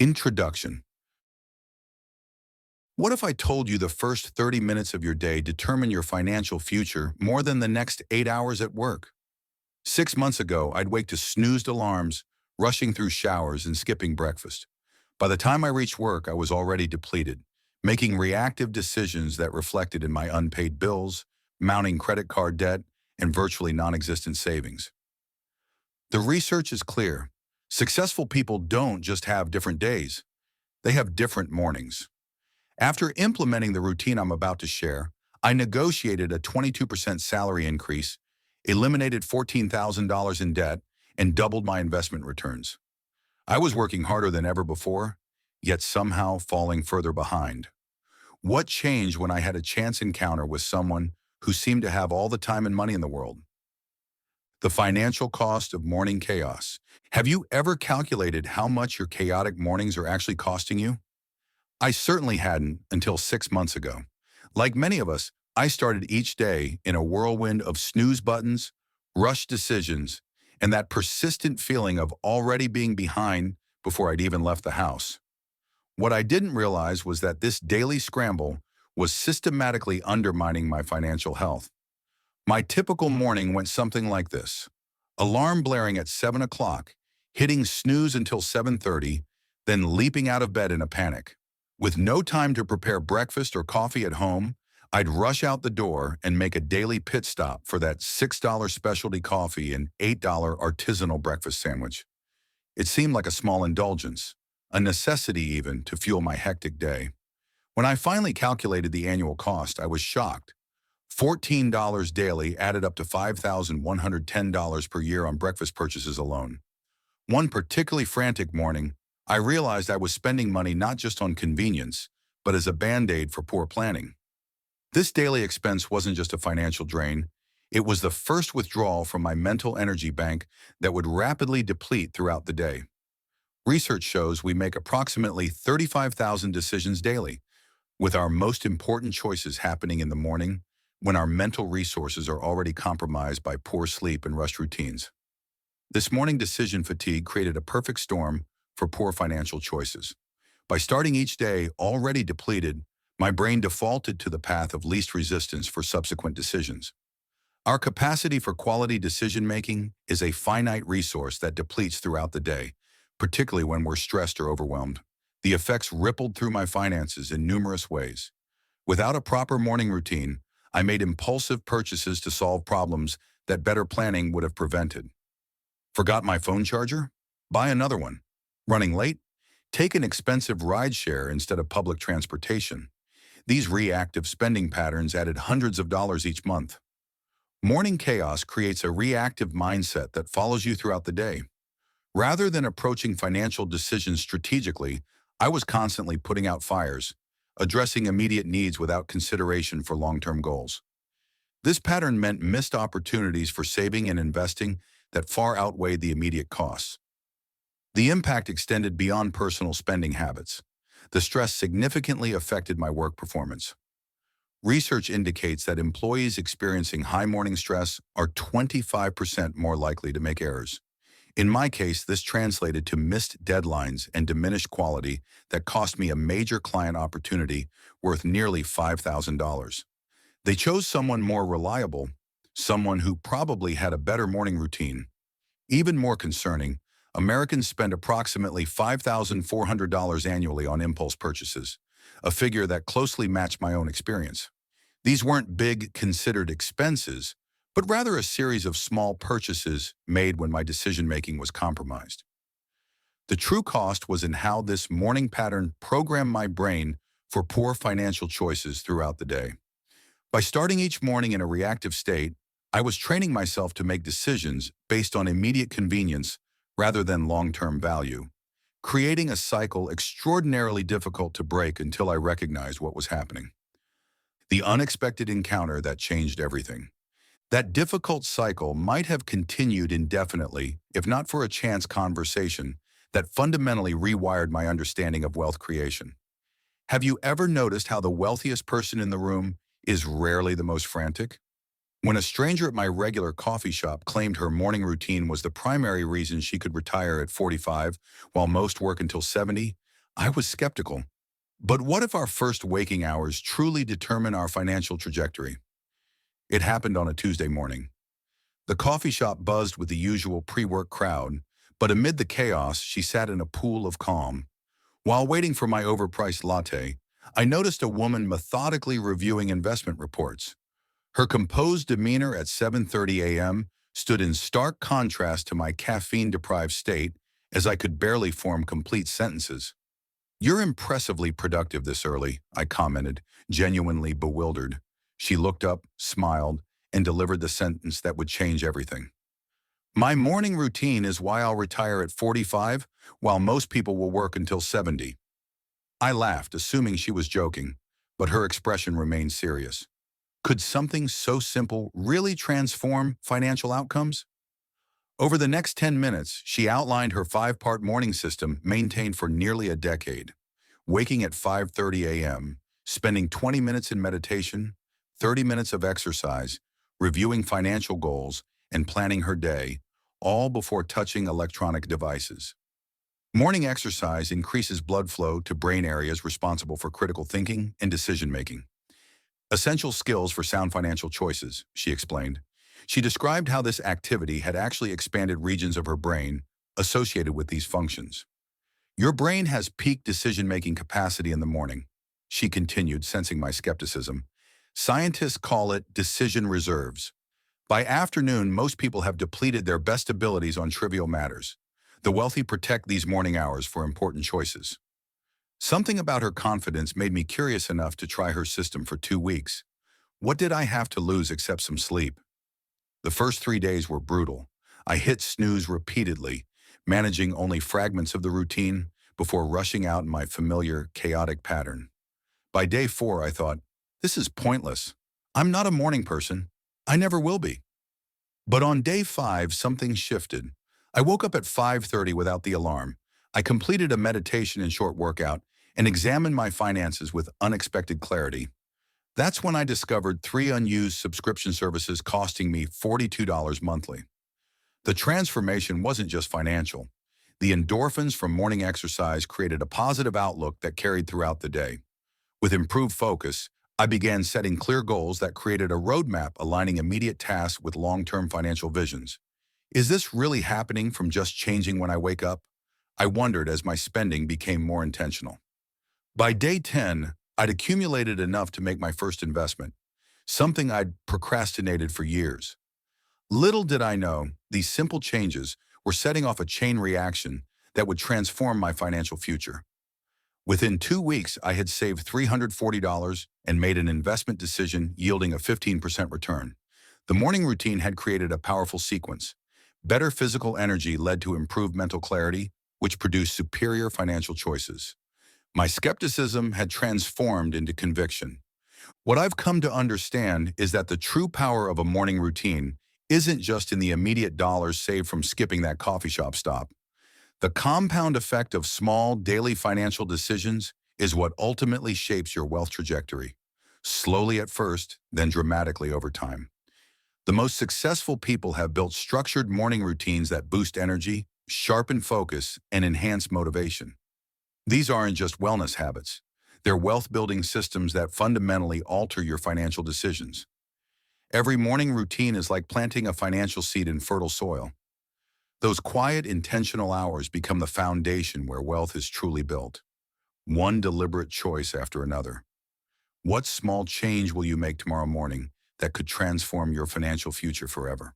Introduction. What if I told you the first 30 minutes of your day determine your financial future more than the next 8 hours at work? 6 months ago, I'd wake to snoozed alarms, rushing through showers and skipping breakfast. By the time I reached work, I was already depleted, making reactive decisions that reflected in my unpaid bills, mounting credit card debt, and virtually non-existent savings. The research is clear. Successful people don't just have different days, they have different mornings. After implementing the routine I'm about to share, I negotiated a 22% salary increase, eliminated $14,000 in debt, and doubled my investment returns. I was working harder than ever before, yet somehow falling further behind. What changed when I had a chance encounter with someone who seemed to have all the time and money in the world? The financial cost of morning chaos. Have you ever calculated how much your chaotic mornings are actually costing you? I certainly hadn't until 6 months ago. Like many of us, I started each day in a whirlwind of snooze buttons, rushed decisions, and that persistent feeling of already being behind before I'd even left the house. What I didn't realize was that this daily scramble was systematically undermining my financial health. My typical morning went something like this. Alarm blaring at 7 o'clock, hitting snooze until 7:30, then leaping out of bed in a panic. With no time to prepare breakfast or coffee at home, I'd rush out the door and make a daily pit stop for that $6 specialty coffee and $8 artisanal breakfast sandwich. It seemed like a small indulgence, a necessity even, to fuel my hectic day. When I finally calculated the annual cost, I was shocked. $14 daily added up to $5,110 per year on breakfast purchases alone. One particularly frantic morning, I realized I was spending money not just on convenience, but as a band-aid for poor planning. This daily expense wasn't just a financial drain, it was the first withdrawal from my mental energy bank that would rapidly deplete throughout the day. Research shows we make approximately 35,000 decisions daily, with our most important choices happening in the morning when our mental resources are already compromised by poor sleep and rushed routines. This morning decision fatigue created a perfect storm for poor financial choices. By starting each day already depleted, my brain defaulted to the path of least resistance for subsequent decisions. Our capacity for quality decision-making is a finite resource that depletes throughout the day, particularly when we're stressed or overwhelmed. The effects rippled through my finances in numerous ways. Without a proper morning routine, I made impulsive purchases to solve problems that better planning would have prevented. Forgot my phone charger? Buy another one. Running late? Take an expensive rideshare instead of public transportation. These reactive spending patterns added hundreds of dollars each month. Morning chaos creates a reactive mindset that follows you throughout the day. Rather than approaching financial decisions strategically, I was constantly putting out fires, addressing immediate needs without consideration for long-term goals. This pattern meant missed opportunities for saving and investing that far outweighed the immediate costs. The impact extended beyond personal spending habits. The stress significantly affected my work performance. Research indicates that employees experiencing high morning stress are 25% more likely to make errors. In my case, this translated to missed deadlines and diminished quality that cost me a major client opportunity worth nearly $5,000. They chose someone more reliable, someone who probably had a better morning routine. Even more concerning, Americans spend approximately $5,400 annually on impulse purchases, a figure that closely matched my own experience. These weren't big, considered expenses, but rather a series of small purchases made when my decision-making was compromised. The true cost was in how this morning pattern programmed my brain for poor financial choices throughout the day. By starting each morning in a reactive state, I was training myself to make decisions based on immediate convenience rather than long-term value, creating a cycle extraordinarily difficult to break until I recognized what was happening. The unexpected encounter that changed everything. That difficult cycle might have continued indefinitely if not for a chance conversation that fundamentally rewired my understanding of wealth creation. Have you ever noticed how the wealthiest person in the room is rarely the most frantic? When a stranger at my regular coffee shop claimed her morning routine was the primary reason she could retire at 45 while most work until 70, I was skeptical. But what if our first waking hours truly determine our financial trajectory? It happened on a Tuesday morning. The coffee shop buzzed with the usual pre-work crowd, but amid the chaos, she sat in a pool of calm. While waiting for my overpriced latte, I noticed a woman methodically reviewing investment reports. Her composed demeanor at 7:30 a.m. stood in stark contrast to my caffeine-deprived state, as I could barely form complete sentences. "You're impressively productive this early," I commented, genuinely bewildered. She looked up, smiled, and delivered the sentence that would change everything. "My morning routine is why I'll retire at 45, while most people will work until 70. I laughed, assuming she was joking, but her expression remained serious. Could something so simple really transform financial outcomes? Over the next 10 minutes, she outlined her five-part morning system maintained for nearly a decade. Waking at 5:30 a.m., spending 20 minutes in meditation, 30 minutes of exercise, reviewing financial goals, and planning her day, all before touching electronic devices. Morning exercise increases blood flow to brain areas responsible for critical thinking and decision-making. Essential skills for sound financial choices, she explained. She described how this activity had actually expanded regions of her brain associated with these functions. "Your brain has peak decision-making capacity in the morning," she continued, sensing my skepticism. "Scientists call it decision reserves. By afternoon, most people have depleted their best abilities on trivial matters. The wealthy protect these morning hours for important choices." Something about her confidence made me curious enough to try her system for 2 weeks. What did I have to lose except some sleep? The first 3 days were brutal. I hit snooze repeatedly, managing only fragments of the routine before rushing out in my familiar, chaotic pattern. By day 4, I thought, this is pointless. I'm not a morning person. I never will be. But on day 5, something shifted. I woke up at 5:30 without the alarm. I completed a meditation and short workout and examined my finances with unexpected clarity. That's when I discovered 3 unused subscription services costing me $42 monthly. The transformation wasn't just financial. The endorphins from morning exercise created a positive outlook that carried throughout the day. With improved focus, I began setting clear goals that created a roadmap aligning immediate tasks with long-term financial visions. Is this really happening from just changing when I wake up? I wondered as my spending became more intentional. By day 10, I'd accumulated enough to make my first investment, something I'd procrastinated for years. Little did I know, these simple changes were setting off a chain reaction that would transform my financial future. Within 2 weeks, I had saved $340 and made an investment decision yielding a 15% return. The morning routine had created a powerful sequence. Better physical energy led to improved mental clarity, which produced superior financial choices. My skepticism had transformed into conviction. What I've come to understand is that the true power of a morning routine isn't just in the immediate dollars saved from skipping that coffee shop stop. The compound effect of small daily financial decisions is what ultimately shapes your wealth trajectory. Slowly at first, then dramatically over time. The most successful people have built structured morning routines that boost energy, sharpen focus, and enhance motivation. These aren't just wellness habits. They're wealth-building systems that fundamentally alter your financial decisions. Every morning routine is like planting a financial seed in fertile soil. Those quiet, intentional hours become the foundation where wealth is truly built. One deliberate choice after another. What small change will you make tomorrow morning that could transform your financial future forever?